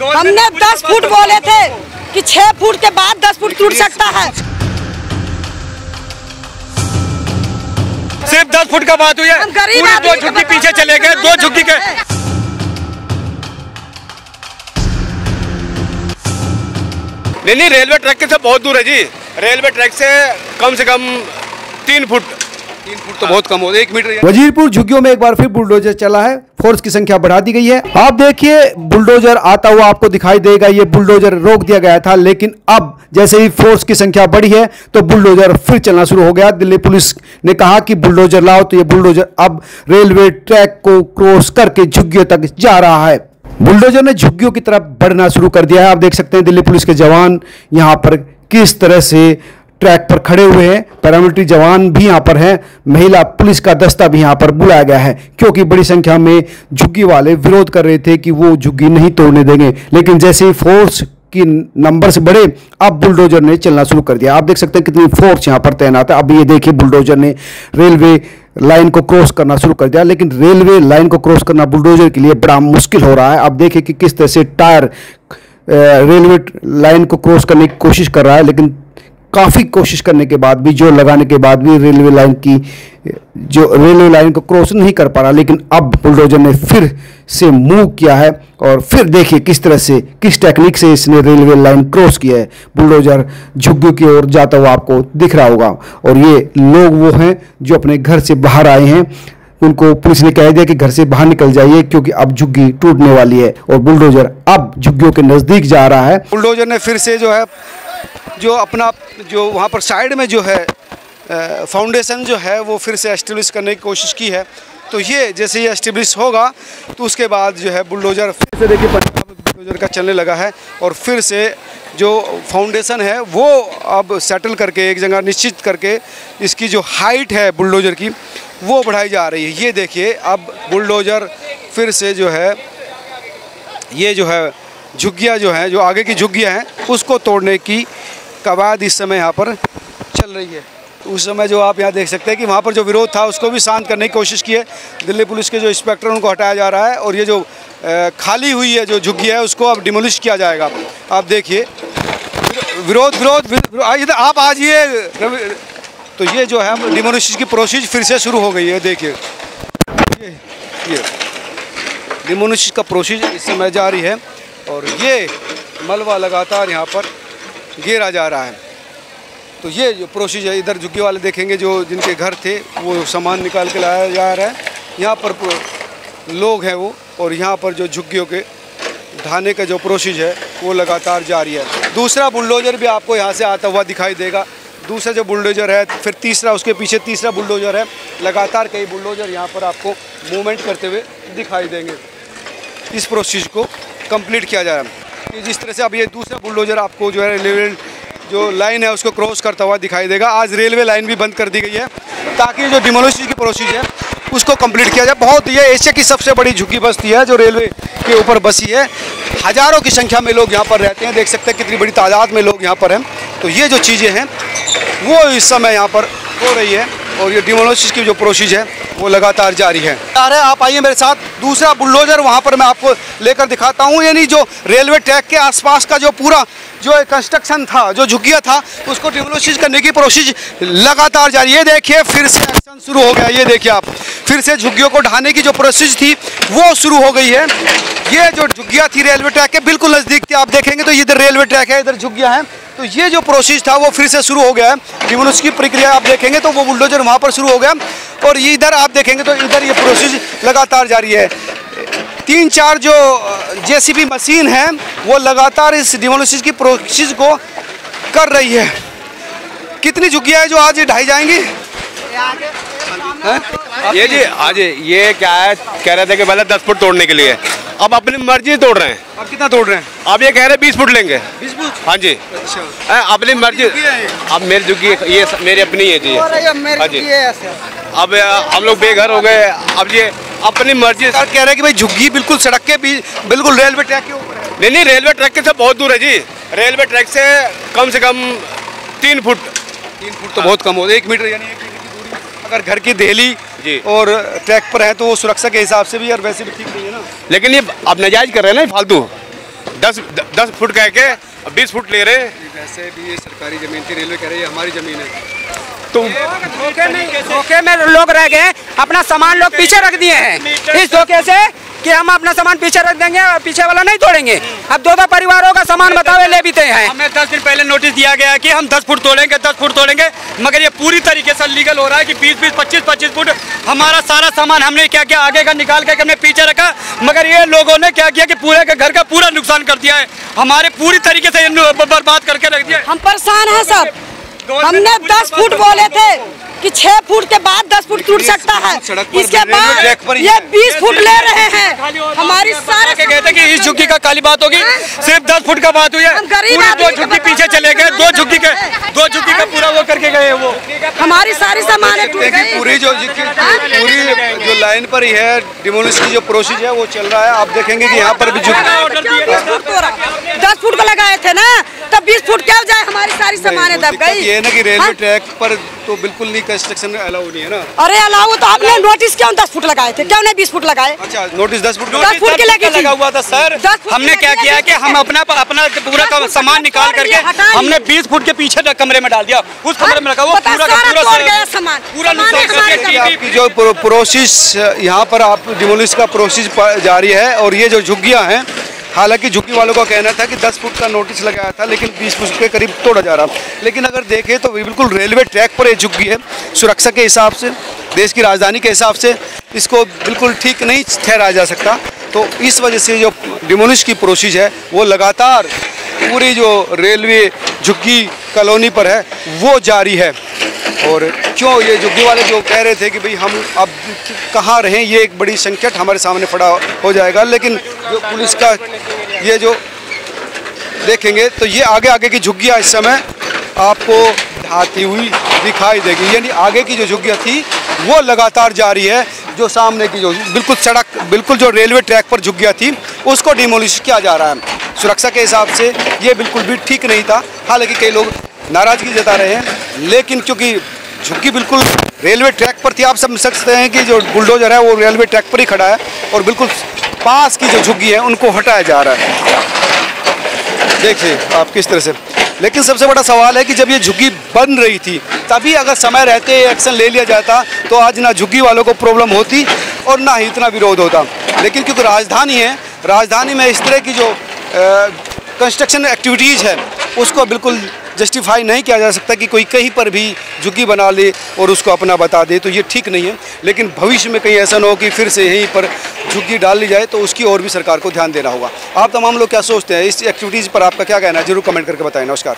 हमने 10 फुट बोले थे कि 6 फुट के बाद 10 फुट टूट सकता है। सिर्फ 10 फुट का बात हुई है, पूरी 2 झुग्गी पीछे चले गए, 2 झुग्गी के। नहीं, रेलवे ट्रैक के से बहुत दूर है जी। रेलवे ट्रैक से कम 3 फुट तो बहुत कम हो, 1 मीटर। वजीरपुर झुग्गियों में एक बार फिर बुलडोजर चला है, फोर्स की संख्या बढ़ा दी गई है। आप देखिए बुलडोजर आता हुआ आपको दिखाई देगा। ये बुलडोजर रोक दिया गया था, लेकिन अब जैसे ही फोर्स की संख्या बढ़ी है तो बुलडोजर फिर चलना शुरू हो गया। दिल्ली पुलिस ने कहा कि बुलडोजर लाओ, तो ये बुलडोजर अब रेलवे ट्रैक को क्रॉस करके झुग्गियों तक जा रहा है। बुलडोजर ने झुग्गियों की तरफ बढ़ना शुरू कर दिया है। आप देख सकते हैं दिल्ली पुलिस के जवान यहां पर किस तरह से ट्रैक पर खड़े हुए हैं। पैरामिलिट्री जवान भी यहां पर हैं, महिला पुलिस का दस्ता भी यहां पर बुलाया गया है, क्योंकि बड़ी संख्या में झुग्गी वाले विरोध कर रहे थे कि वो झुग्गी नहीं तोड़ने देंगे। लेकिन जैसे ही फोर्स की नंबर से बढ़े, अब बुलडोजर ने चलना शुरू कर दिया। आप देख सकते हैं कितनी फोर्स यहां पर तैनात है। अब ये देखिए बुलडोजर ने रेलवे लाइन को क्रॉस करना शुरू कर दिया, लेकिन रेलवे लाइन को क्रॉस करना बुलडोजर के लिए बड़ा मुश्किल हो रहा है। अब देखिए कि किस तरह से टायर रेलवे लाइन को क्रॉस करने की कोशिश कर रहा है, लेकिन काफ़ी कोशिश करने के बाद भी, जोर लगाने के बाद भी रेलवे लाइन को क्रॉस नहीं कर पा रहा। लेकिन अब बुलडोजर ने फिर से मूव किया है और फिर देखिए किस तरह से, किस टेक्निक से इसने रेलवे लाइन क्रॉस किया है। बुलडोजर झुग्गियों की ओर जाता हुआ आपको दिख रहा होगा। और ये लोग वो हैं जो अपने घर से बाहर आए हैं, उनको पुलिस ने कह दिया कि घर से बाहर निकल जाइए, क्योंकि अब झुग्गी टूटने वाली है। और बुलडोजर अब झुग्गियों के नज़दीक जा रहा है। बुलडोजर ने फिर से जो अपना वहाँ पर साइड में जो है फाउंडेशन जो है वो फिर से एस्टेब्लिश करने की कोशिश की है। तो ये जैसे ही एस्टेब्लिश होगा तो उसके बाद जो है बुलडोजर फिर से देखिए बुलडोजर का चलने लगा है, और फिर से जो फाउंडेशन है वो अब सेटल करके एक जगह निश्चित करके इसकी जो हाइट है बुलडोजर की वो बढ़ाई जा रही है। ये देखिए अब बुलडोजर फिर से जो है ये जो है झुग्गियाँ जो हैं, जो आगे की झुग्गियाँ हैं, उसको तोड़ने की कवायद इस समय यहाँ पर चल रही है। उस समय जो आप यहाँ देख सकते हैं कि वहाँ पर जो विरोध था उसको भी शांत करने की कोशिश की है। दिल्ली पुलिस के जो इंस्पेक्टर उनको हटाया जा रहा है, और ये जो खाली हुई है जो झुग्गी है उसको अब डिमोलिश किया जाएगा। आप देखिए विरोध इधर आप आ जाइए। तो ये जो है डिमोलिश की प्रोसेस फिर से शुरू हो गई है। देखिए ये डिमोलिश का प्रोसेस इस समय जारी है, और ये मलबा लगातार यहाँ पर घेरा जा रहा है। तो ये जो प्रोसेस है, इधर झुग्गी वाले देखेंगे जो जिनके घर थे वो सामान निकाल के लाया जा रहा है। यहाँ पर लोग हैं वो, और यहाँ पर जो झुग्गियों के ढाने का जो प्रोसेस है वो लगातार जारी है। दूसरा बुलडोजर भी आपको यहाँ से आता हुआ दिखाई देगा। दूसरा जो बुलडोजर है, फिर तीसरा, उसके पीछे तीसरा बुलडोजर है। लगातार कई बुलडोजर यहाँ पर आपको मूवमेंट करते हुए दिखाई देंगे। इस प्रोसेस को कंप्लीट किया जा रहा है। जिस तरह से अब ये दूसरा बुलडोजर आपको जो है रेलवे जो लाइन है उसको क्रॉस करता हुआ दिखाई देगा। आज रेलवे लाइन भी बंद कर दी गई है ताकि जो डिमोलिशन की प्रोसेस है उसको कंप्लीट किया जाए। बहुत ये एशिया की सबसे बड़ी झुग्गी बस्ती है जो रेलवे के ऊपर बसी है। हज़ारों की संख्या में लोग यहाँ पर रहते हैं। देख सकते हैं कितनी बड़ी तादाद में लोग यहाँ पर हैं। तो ये जो चीज़ें हैं वो इस समय यहाँ पर हो रही है, और ये डिमोलिशन की जो प्रोसेस है वो लगातार जारी है। आप आइए मेरे साथ। दूसरा बुलडोजर वहाँ पर मैं आपको लेकर दिखाता हूँ। यानी जो रेलवे ट्रैक के आसपास का जो पूरा जो कंस्ट्रक्शन था, जो झुग्गियाँ था, उसको डिमोलिश करने की प्रोसेस लगातार जारी है। ये देखिए फिर से एक्शन शुरू हो गया। ये देखिए आप, फिर से झुग्गियों को ढाने की जो प्रोसेस थी वो शुरू हो गई है। ये जो झुग्गियाँ थी रेलवे ट्रैक के बिल्कुल नज़दीक थी। आप देखेंगे तो इधर रेलवे ट्रैक है, इधर झुग्गियाँ हैं। तो ये जो प्रोसेस था वो फिर से शुरू हो गया है। डिमोलिश की प्रक्रिया आप देखेंगे तो वो बुलडोजर वहाँ पर शुरू हो गया, और ये इधर आप देखेंगे तो इधर ये प्रोसेस लगातार जारी है। 3-4 जो जेसीबी मशीन है वो लगातार इस डिमोलिशन की प्रोसेस को कर रही है। कितनी झुग्गियाँ हैं जो आज ढाई जाएंगी? ये जी आज ये क्या है, कह रहे थे कि पहले 10 फुट तोड़ने के लिए, अब अपनी मर्जी तोड़ रहे हैं। अब कितना तोड़ रहे हैं? अब ये कह रहे 20 फुट लेंगे। 20 फुट? हाँ जी। अच्छा, अपनी मर्जी। अब मेरी झुग्गी ये मेरी अपनी है जी। हाँ जी। अब हम लोग बेघर हो गए। अब ये अपनी मर्जी कह रहे हैं कि भाई झुग्गी बिल्कुल सड़क के भी बिल्कुल रेलवे ट्रैक के ऊपर है। नहीं, रेलवे ट्रैक के से बहुत दूर है जी। रेलवे ट्रैक से कम 3 फुट। 3 फुट तो बहुत कम हो, 1 मीटर यानी 1 मीटर की दूरी अगर घर की देहली और ट्रैक पर है तो वो सुरक्षा के हिसाब से भी और वैसे भी ठीक नहीं है ना। लेकिन ये अब नाजायज कर रहे हैं ना फालतू। 10 फुट कह के 20 फुट ले रहे हैं। वैसे भी ये सरकारी जमीन थी, रेलवे कह रही है हमारी जमीन है। तो धोखे में लोग रह गए, अपना सामान लोग पीछे रख दिए हैं इस धोखे से कि हम अपना सामान पीछे रख देंगे और पीछे वाला नहीं तोड़ेंगे। अब दो परिवारों का सामान बतावे ले भी हैं। हमें 10 दिन पहले नोटिस दिया गया है कि हम 10 फुट तोड़ेंगे, 10 फुट तोड़ेंगे, मगर ये पूरी तरीके से लीगल हो रहा है कि 20-20, 25-25 फुट हमारा सारा सामान हमने क्या किया आगे का निकाल के हमने पीछे रखा, मगर ये लोगों ने क्या किया कि पूरे के घर का पूरा नुकसान कर दिया है, हमारे पूरी तरीके से बर्बाद करके रख दिया। हम परेशान हैं सब। हमने 10 फुट बोले थे कि 6 फुट के बाद 10 फुट टूट सकता है, इसके बाद ये 20 फुट ले रहे हैं। हमारी सारे कहते कि इस झुग्गी का काली बात होगी, सिर्फ 10 फुट का बात हुई है, पूरी 2 झुग्गी पीछे चले गए, 2 झुग्गी का पूरा वो करके गए। वो हमारी सारी सामान टूट गई। पूरी जो लाइन पर ही है डिमोलिश की जो प्रोसेस है वो चल रहा है। आप देखेंगे कि यहाँ पर भी 10 फुट को लगाए थे ना, तब 20 फुट क्या जाए, हमारी सारी सामान दब गई। ये ना कि रेलवे ट्रैक पर तो बिल्कुल नहीं कंस्ट्रक्शन अलाउ नहीं है ना। अरे अलाउ तो आपने नोटिस क्यों 10 फुट लगाए थे, क्यों नहीं 20 फुट लगाए? अच्छा नोटिस 10 फुट के लगा हुआ था सर। हमने क्या किया कि हम अपना पूरा सामान निकाल करके हमने 20 फुट के पीछे कमरे में डाल दिया, उस कमरे में रखा वो पूरा सामान पूरा नुकसान। आपकी जो प्रोसेस यहाँ पर आप डिमोलिश का प्रोसेस जारी है। और ये जो झुग्गियाँ हैं, हालांकि झुग्गी वालों का कहना था कि 10 फुट का नोटिस लगाया था, लेकिन 20 फुट के करीब तोड़ा जा रहा। लेकिन अगर देखें तो बिल्कुल रेलवे ट्रैक पर ये झुग्गी है। सुरक्षा के हिसाब से, देश की राजधानी के हिसाब से इसको बिल्कुल ठीक नहीं ठहराया जा सकता। तो इस वजह से जो डिमोलिश की प्रोसेस है वो लगातार पूरी जो रेलवे झुग्गी कॉलोनी पर है वो जारी है। और क्यों ये झुग्गी वाले जो कह रहे थे कि भाई हम अब कहाँ रहें, ये एक बड़ी संकट हमारे सामने खड़ा हो जाएगा। लेकिन जो पुलिस का ये जो देखेंगे तो ये आगे की झुग्गियाँ इस समय आपको ढाती हुई दिखाई देगी, यानी आगे की जो झुग्गियाँ थी वो लगातार जारी है। जो सामने की जो बिल्कुल सड़क, बिल्कुल जो रेलवे ट्रैक पर झुग्गियाँ थी उसको डिमोलिश किया जा रहा है। सुरक्षा के हिसाब से ये बिल्कुल भी ठीक नहीं था। हालांकि कई लोग नाराज़गी जता रहे हैं, लेकिन क्योंकि झुग्गी बिल्कुल रेलवे ट्रैक पर थी, आप समझ सकते हैं कि जो बुलडोजर है वो रेलवे ट्रैक पर ही खड़ा है और बिल्कुल पास की जो झुग्गी है उनको हटाया जा रहा है। देखिए आप किस तरह से। लेकिन सबसे बड़ा सवाल है कि जब ये झुग्गी बन रही थी तभी अगर समय रहते एक्शन ले लिया जाता तो आज ना झुग्गी वालों को प्रॉब्लम होती और ना ही इतना विरोध होता। लेकिन क्योंकि राजधानी है, राजधानी में इस तरह की जो कंस्ट्रक्शन एक्टिविटीज़ है उसको बिल्कुल जस्टिफाई नहीं किया जा सकता कि कोई कहीं पर भी झुग्गी बना ले और उसको अपना बता दे, तो ये ठीक नहीं है। लेकिन भविष्य में कहीं ऐसा ना हो कि फिर से यहीं पर झुग्गी डाल ली जाए, तो उसकी और भी सरकार को ध्यान देना होगा। आप तमाम लोग क्या सोचते हैं इस एक्टिविटीज़ पर, आपका क्या कहना है, जरूर कमेंट करके बताएं। नमस्कार।